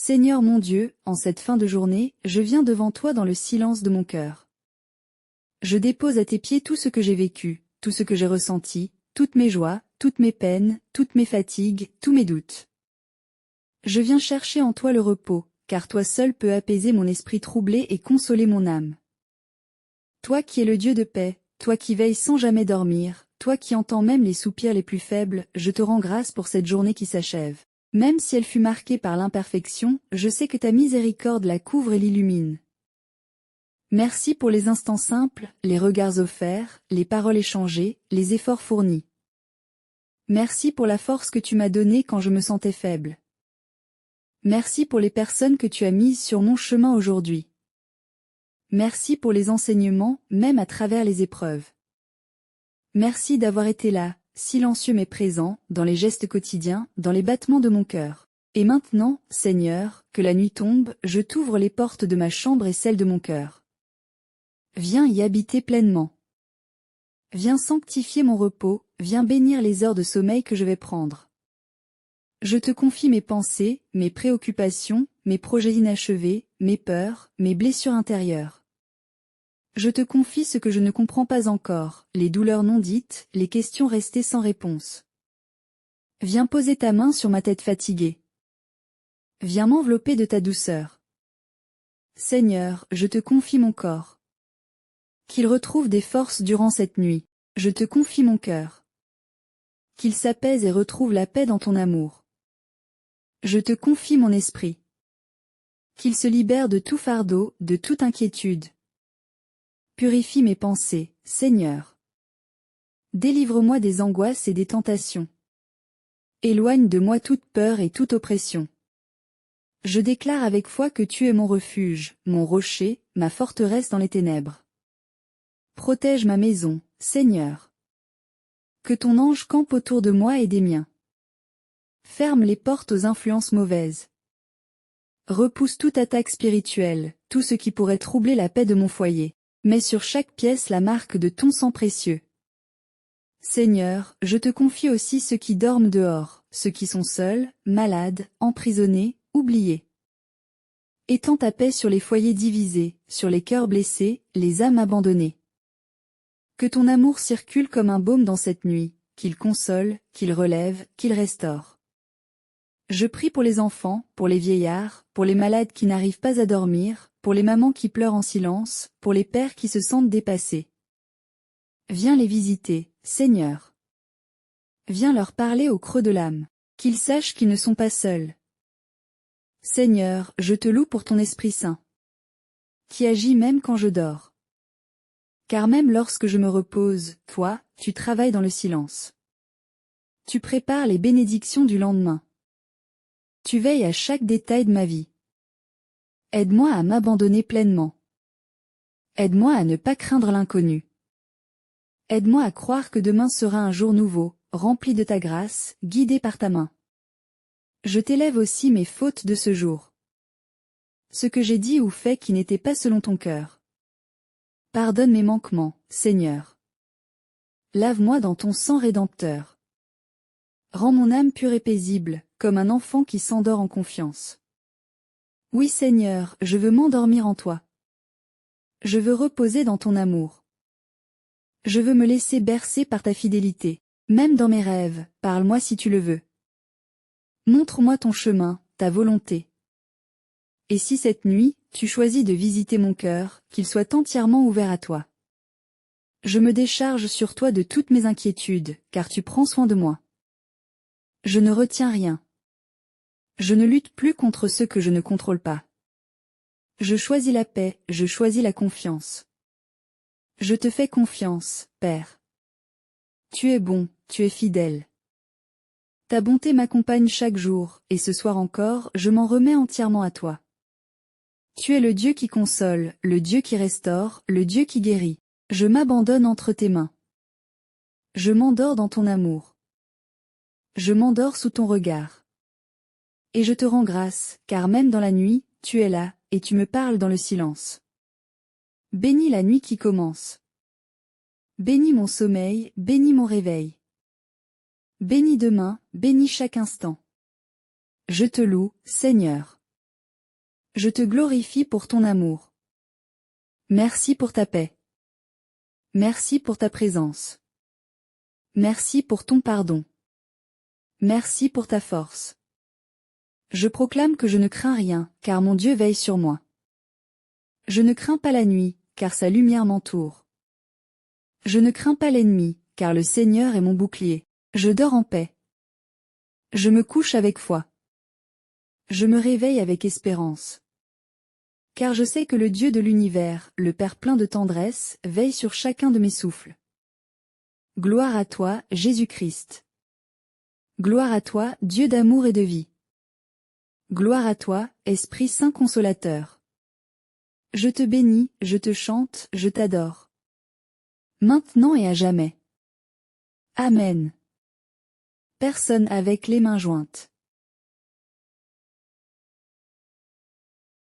Seigneur mon Dieu, en cette fin de journée, je viens devant toi dans le silence de mon cœur. Je dépose à tes pieds tout ce que j'ai vécu, tout ce que j'ai ressenti, toutes mes joies, toutes mes peines, toutes mes fatigues, tous mes doutes. Je viens chercher en toi le repos, car toi seul peux apaiser mon esprit troublé et consoler mon âme. Toi qui es le Dieu de paix, toi qui veilles sans jamais dormir, toi qui entends même les soupirs les plus faibles, je te rends grâce pour cette journée qui s'achève. Même si elle fut marquée par l'imperfection, je sais que ta miséricorde la couvre et l'illumine. Merci pour les instants simples, les regards offerts, les paroles échangées, les efforts fournis. Merci pour la force que tu m'as donnée quand je me sentais faible. Merci pour les personnes que tu as mises sur mon chemin aujourd'hui. Merci pour les enseignements, même à travers les épreuves. Merci d'avoir été là, silencieux mais présent, dans les gestes quotidiens, dans les battements de mon cœur. Et maintenant, Seigneur, que la nuit tombe, je t'ouvre les portes de ma chambre et celles de mon cœur. Viens y habiter pleinement. Viens sanctifier mon repos, viens bénir les heures de sommeil que je vais prendre. Je te confie mes pensées, mes préoccupations, mes projets inachevés, mes peurs, mes blessures intérieures. Je te confie ce que je ne comprends pas encore, les douleurs non dites, les questions restées sans réponse. Viens poser ta main sur ma tête fatiguée. Viens m'envelopper de ta douceur. Seigneur, je te confie mon corps. Qu'il retrouve des forces durant cette nuit. Je te confie mon cœur. Qu'il s'apaise et retrouve la paix dans ton amour. Je te confie mon esprit. Qu'il se libère de tout fardeau, de toute inquiétude. Purifie mes pensées, Seigneur. Délivre-moi des angoisses et des tentations. Éloigne de moi toute peur et toute oppression. Je déclare avec foi que tu es mon refuge, mon rocher, ma forteresse dans les ténèbres. Protège ma maison, Seigneur. Que ton ange campe autour de moi et des miens. Ferme les portes aux influences mauvaises. Repousse toute attaque spirituelle, tout ce qui pourrait troubler la paix de mon foyer. Mets sur chaque pièce la marque de ton sang précieux. Seigneur, je te confie aussi ceux qui dorment dehors, ceux qui sont seuls, malades, emprisonnés, oubliés. Étends ta paix sur les foyers divisés, sur les cœurs blessés, les âmes abandonnées. Que ton amour circule comme un baume dans cette nuit, qu'il console, qu'il relève, qu'il restaure. Je prie pour les enfants, pour les vieillards, pour les malades qui n'arrivent pas à dormir, pour les mamans qui pleurent en silence, pour les pères qui se sentent dépassés. Viens les visiter, Seigneur. Viens leur parler au creux de l'âme, qu'ils sachent qu'ils ne sont pas seuls. Seigneur, je te loue pour ton Esprit Saint, qui agit même quand je dors. Car même lorsque je me repose, toi, tu travailles dans le silence. Tu prépares les bénédictions du lendemain. Tu veilles à chaque détail de ma vie. Aide-moi à m'abandonner pleinement. Aide-moi à ne pas craindre l'inconnu. Aide-moi à croire que demain sera un jour nouveau, rempli de ta grâce, guidé par ta main. Je t'élève aussi mes fautes de ce jour. Ce que j'ai dit ou fait qui n'était pas selon ton cœur. Pardonne mes manquements, Seigneur. Lave-moi dans ton sang rédempteur. Rends mon âme pure et paisible, comme un enfant qui s'endort en confiance. Oui Seigneur, je veux m'endormir en toi. Je veux reposer dans ton amour. Je veux me laisser bercer par ta fidélité. Même dans mes rêves, parle-moi si tu le veux. Montre-moi ton chemin, ta volonté. Et si cette nuit, tu choisis de visiter mon cœur, qu'il soit entièrement ouvert à toi. Je me décharge sur toi de toutes mes inquiétudes, car tu prends soin de moi. Je ne retiens rien. Je ne lutte plus contre ceux que je ne contrôle pas. Je choisis la paix, je choisis la confiance. Je te fais confiance, Père. Tu es bon, tu es fidèle. Ta bonté m'accompagne chaque jour, et ce soir encore, je m'en remets entièrement à toi. Tu es le Dieu qui console, le Dieu qui restaure, le Dieu qui guérit. Je m'abandonne entre tes mains. Je m'endors dans ton amour. Je m'endors sous ton regard. Et je te rends grâce, car même dans la nuit, tu es là, et tu me parles dans le silence. Bénis la nuit qui commence. Bénis mon sommeil, bénis mon réveil. Bénis demain, bénis chaque instant. Je te loue, Seigneur. Je te glorifie pour ton amour. Merci pour ta paix. Merci pour ta présence. Merci pour ton pardon. Merci pour ta force. Je proclame que je ne crains rien, car mon Dieu veille sur moi. Je ne crains pas la nuit, car sa lumière m'entoure. Je ne crains pas l'ennemi, car le Seigneur est mon bouclier. Je dors en paix. Je me couche avec foi. Je me réveille avec espérance. Car je sais que le Dieu de l'univers, le Père plein de tendresse, veille sur chacun de mes souffles. Gloire à toi, Jésus-Christ. Gloire à toi, Dieu d'amour et de vie. Gloire à toi, Esprit Saint Consolateur. Je te bénis, je te chante, je t'adore. Maintenant et à jamais. Amen. Personne avec les mains jointes.